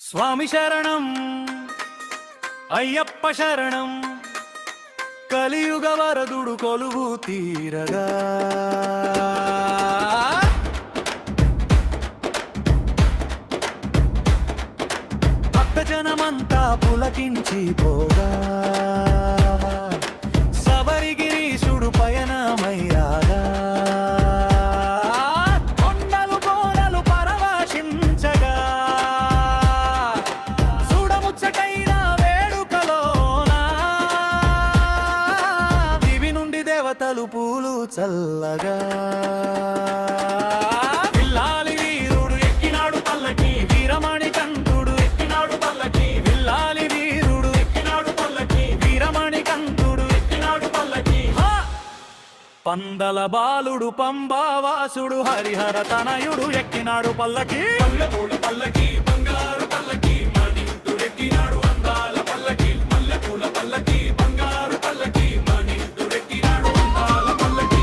స్వామి శరణం అయ్యప్ప శరణం కలియుగ వరదుడు కొలువు తీరగా భక్తజనమంతా పులకించిపోగా శబరిగిరీశుడు పయనమయ్యాగా కొండలు కోనలు పరవశించగా చూడముచ్చటైన వేడుకలోన దివి నుండి దేవతలు పూలు చల్లగా విల్లాలి వీరుడు ఎక్కినాడు పల్లకి వీరమణి కంఠుడు ఎక్కినాడు పల్లకి విల్లాలి వీరుడు ఎక్కినాడు పల్లకి వీరమణి కంఠుడు ఎక్కినాడు పల్లకి పందల బాలుడు పంబావాసుడు హరిహర తనయుడు ఎక్కినాడు పల్లకి పల్లకి బంగారు పల్లకి మణింతుడు ఎక్కినాడు అందాల పల్లకి మల్లెపూల పల్లకి బంగారు పల్లకి మణింతుడు ఎక్కినాడు అందాల పల్లకి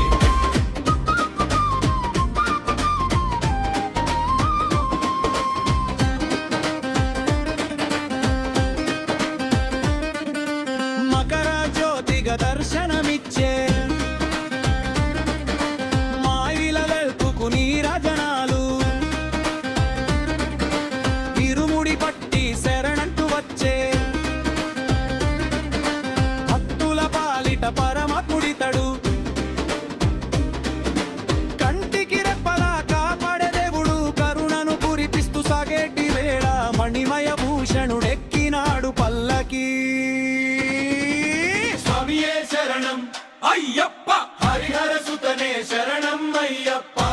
మకర జ్యోతిగా దర్శనమిచ్చే నీరజనాలు ఇరుముడి పట్టి శరణంటూ వచ్చే భక్తుల పాలిట పరమకుడితడు కంటికి రెప్పలా కాపాడే దేవుడు కరుణను కురిపిస్తూ సాగేటి వేళ మణిమయ భూషణుడెక్కినాడు పల్లకి స్వామియే శరణం అయ్యప్ప హరిహర సుతనే శరణం అయ్యప్ప